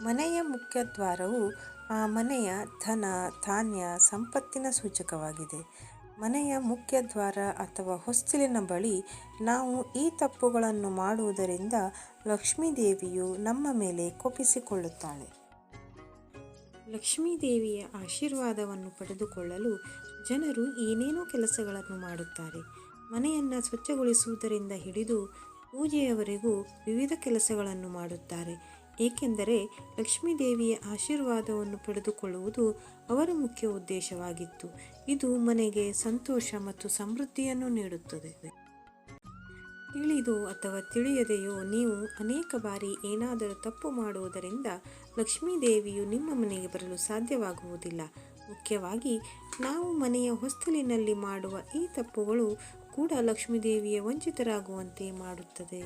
ಮನೆಯ ಮುಖ್ಯ ದ್ವಾರವು ಆ ಮನೆಯ ಧನ, ಧಾನ್ಯ, ಸಂಪತ್ತಿನ ಸೂಚಕವಾಗಿದೆ. ಮನೆಯ ಮುಖ್ಯ ದ್ವಾರ ಅಥವಾ ಹೊಸ್ತಿಲಿನ ಬಳಿ ನಾವು ಈ ತಪ್ಪುಗಳನ್ನು ಮಾಡುವುದರಿಂದ ಲಕ್ಷ್ಮೀದೇವಿಯು ನಮ್ಮ ಮೇಲೆ ಕೋಪಿಸಿಕೊಳ್ಳುತ್ತಾಳೆ. ಲಕ್ಷ್ಮೀದೇವಿಯ ಆಶೀರ್ವಾದವನ್ನು ಪಡೆದುಕೊಳ್ಳಲು ಜನರು ಏನೇನೋ ಕೆಲಸಗಳನ್ನು ಮಾಡುತ್ತಾರೆ. ಮನೆಯನ್ನು ಸ್ವಚ್ಛಗೊಳಿಸುವುದರಿಂದ ಹಿಡಿದು ಪೂಜೆಯವರೆಗೂ ವಿವಿಧ ಕೆಲಸಗಳನ್ನು ಮಾಡುತ್ತಾರೆ. ಏಕೆಂದರೆ ಲಕ್ಷ್ಮೀದೇವಿಯ ಆಶೀರ್ವಾದವನ್ನು ಪಡೆದುಕೊಳ್ಳುವುದು ಅವರ ಮುಖ್ಯ ಉದ್ದೇಶವಾಗಿತ್ತು. ಇದು ಮನೆಗೆ ಸಂತೋಷ ಮತ್ತು ಸಮೃದ್ಧಿಯನ್ನು ನೀಡುತ್ತದೆ. ತಿಳಿದು ಅಥವಾ ತಿಳಿಯದೆಯೋ ನೀವು ಅನೇಕ ಬಾರಿ ಏನಾದರೂ ತಪ್ಪು ಮಾಡುವುದರಿಂದ ಲಕ್ಷ್ಮೀದೇವಿಯು ನಿಮ್ಮ ಮನೆಗೆ ಬರಲು ಸಾಧ್ಯವಾಗುವುದಿಲ್ಲ. ಮುಖ್ಯವಾಗಿ ನಾವು ಮನೆಯ ಹೊಸ್ತಿಲಿನಲ್ಲಿ ಮಾಡುವ ಈ ತಪ್ಪುಗಳು ಕೂಡ ಲಕ್ಷ್ಮೀದೇವಿಯ ವಂಚಿತರಾಗುವಂತೆ ಮಾಡುತ್ತದೆ.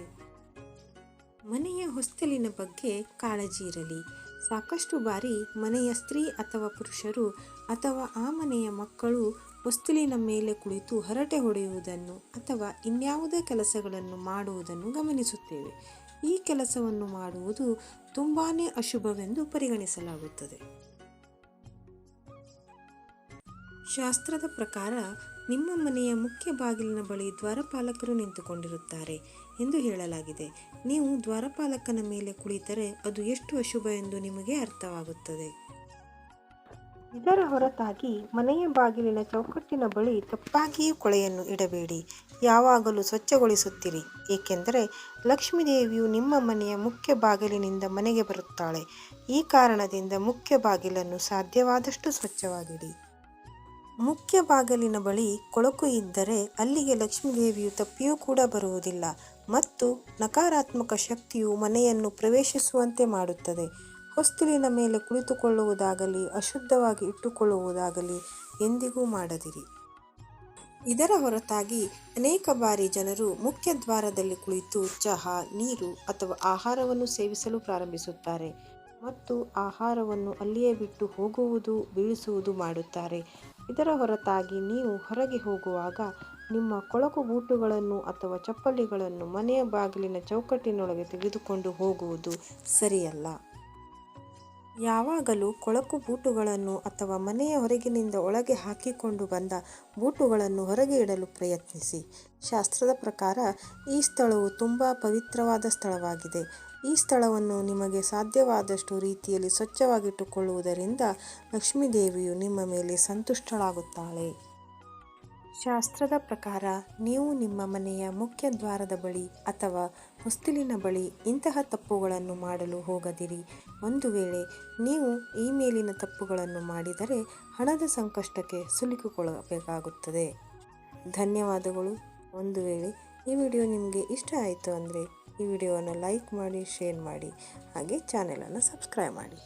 ಮನೆಯ ಹೊಸ್ತಿಲಿನ ಬಗ್ಗೆ ಕಾಳಜಿ ಇರಲಿ. ಸಾಕಷ್ಟು ಬಾರಿ ಮನೆಯ ಸ್ತ್ರೀ ಅಥವಾ ಪುರುಷರು ಅಥವಾ ಆ ಮನೆಯ ಮಕ್ಕಳು ಹೊಸ್ತಿಲಿನ ಮೇಲೆ ಕುಳಿತು ಹರಟೆ ಹೊಡೆಯುವುದನ್ನು ಅಥವಾ ಇನ್ಯಾವುದೇ ಕೆಲಸಗಳನ್ನು ಮಾಡುವುದನ್ನು ಗಮನಿಸುತ್ತೇವೆ. ಈ ಕೆಲಸವನ್ನು ಮಾಡುವುದು ತುಂಬಾ ಅಶುಭವೆಂದು ಪರಿಗಣಿಸಲಾಗುತ್ತದೆ. ಶಾಸ್ತ್ರದ ಪ್ರಕಾರ ನಿಮ್ಮ ಮನೆಯ ಮುಖ್ಯ ಬಾಗಿಲಿನ ಬಳಿ ದ್ವಾರಪಾಲಕರು ನಿಂತುಕೊಂಡಿರುತ್ತಾರೆ ಎಂದು ಹೇಳಲಾಗಿದೆ. ನೀವು ದ್ವಾರಪಾಲಕನ ಮೇಲೆ ಕುಳಿತರೆ ಅದು ಎಷ್ಟು ಅಶುಭ ಎಂದು ನಿಮಗೆ ಅರ್ಥವಾಗುತ್ತದೆ. ಇದರ ಹೊರತಾಗಿ ಮನೆಯ ಬಾಗಿಲಿನ ಚೌಕಟ್ಟಿನ ಬಳಿ ತಪ್ಪಾಗಿಯೂ ಕೊಳೆಯನ್ನು ಇಡಬೇಡಿ. ಯಾವಾಗಲೂ ಸ್ವಚ್ಛಗೊಳಿಸುತ್ತಿರಿ, ಏಕೆಂದರೆ ಲಕ್ಷ್ಮೀದೇವಿಯು ನಿಮ್ಮ ಮನೆಯ ಮುಖ್ಯ ಬಾಗಿಲಿನಿಂದ ಮನೆಗೆ ಬರುತ್ತಾಳೆ. ಈ ಕಾರಣದಿಂದ ಮುಖ್ಯ ಬಾಗಿಲನ್ನು ಸಾಧ್ಯವಾದಷ್ಟು ಸ್ವಚ್ಛವಾಗಿಡಿ. ಮುಖ್ಯ ಬಾಗಿಲಿನ ಬಳಿ ಕೊಳಕು ಇದ್ದರೆ ಅಲ್ಲಿಗೆ ಲಕ್ಷ್ಮೀದೇವಿಯು ತಪ್ಪಿಯೂ ಕೂಡ ಬರುವುದಿಲ್ಲ ಮತ್ತು ನಕಾರಾತ್ಮಕ ಶಕ್ತಿಯು ಮನೆಯನ್ನು ಪ್ರವೇಶಿಸುವಂತೆ ಮಾಡುತ್ತದೆ. ಹೊಸ್ತಿಲಿನ ಮೇಲೆ ಕುಳಿತುಕೊಳ್ಳುವುದಾಗಲಿ ಅಶುದ್ಧವಾಗಿ ಇಟ್ಟುಕೊಳ್ಳುವುದಾಗಲಿ ಎಂದಿಗೂ ಮಾಡದಿರಿ. ಇದರ ಹೊರತಾಗಿ ಅನೇಕ ಬಾರಿ ಜನರು ಮುಖ್ಯ ದ್ವಾರದಲ್ಲಿ ಕುಳಿತು ಚಹಾ, ನೀರು ಅಥವಾ ಆಹಾರವನ್ನು ಸೇವಿಸಲು ಪ್ರಾರಂಭಿಸುತ್ತಾರೆ ಮತ್ತು ಆಹಾರವನ್ನು ಅಲ್ಲಿಯೇ ಬಿಟ್ಟು ಹೋಗುವುದು, ಬೀಳಿಸುವುದು ಮಾಡುತ್ತಾರೆ. ಇದರ ಹೊರತಾಗಿ ನೀವು ಹೊರಗೆ ಹೋಗುವಾಗ ನಿಮ್ಮ ಕೊಳಕು ಬೂಟುಗಳನ್ನು ಅಥವಾ ಚಪ್ಪಲಿಗಳನ್ನು ಮನೆಯ ಬಾಗಿಲಿನ ಚೌಕಟ್ಟಿನೊಳಗೆ ತೆಗೆದುಕೊಂಡು ಹೋಗುವುದು ಸರಿಯಲ್ಲ. ಯಾವಾಗಲೂ ಕೊಳಕು ಬೂಟುಗಳನ್ನು ಅಥವಾ ಮನೆಯ ಹೊರಗಿನಿಂದ ಒಳಗೆ ಹಾಕಿಕೊಂಡು ಬಂದ ಬೂಟುಗಳನ್ನು ಹೊರಗೆ ಇಡಲು ಪ್ರಯತ್ನಿಸಿ. ಶಾಸ್ತ್ರದ ಪ್ರಕಾರ ಈ ಸ್ಥಳವು ತುಂಬ ಪವಿತ್ರವಾದ ಸ್ಥಳವಾಗಿದೆ. ಈ ಸ್ಥಳವನ್ನು ನಿಮಗೆ ಸಾಧ್ಯವಾದಷ್ಟು ರೀತಿಯಲ್ಲಿ ಸ್ವಚ್ಛವಾಗಿಟ್ಟುಕೊಳ್ಳುವುದರಿಂದ ಲಕ್ಷ್ಮೀದೇವಿಯು ನಿಮ್ಮ ಮೇಲೆ ಸಂತುಷ್ಟಳಾಗುತ್ತಾಳೆ. ಶಾಸ್ತ್ರದ ಪ್ರಕಾರ ನೀವು ನಿಮ್ಮ ಮನೆಯ ಮುಖ್ಯ ದ್ವಾರದ ಬಳಿ ಅಥವಾ ಹೊಸ್ತಿಲಿನ ಬಳಿ ಇಂತಹ ತಪ್ಪುಗಳನ್ನು ಮಾಡಲು ಹೋಗದಿರಿ. ಒಂದು ವೇಳೆ ನೀವು ಈ ಮೇಲಿನ ತಪ್ಪುಗಳನ್ನು ಮಾಡಿದರೆ ಹಣದ ಸಂಕಷ್ಟಕ್ಕೆ ಸಿಲುಕಿಕೊಳ್ಳಬೇಕಾಗುತ್ತದೆ. ಧನ್ಯವಾದಗಳು. ಒಂದು ವೇಳೆ ಈ ವಿಡಿಯೋ ನಿಮಗೆ ಇಷ್ಟ ಆಯಿತು ಅಂದರೆ ಈ ವಿಡಿಯೋವನ್ನು ಲೈಕ್ ಮಾಡಿ, ಶೇರ್ ಮಾಡಿ, ಹಾಗೆ ಚಾನೆಲನ್ನು ಸಬ್ಸ್ಕ್ರೈಬ್ ಮಾಡಿ.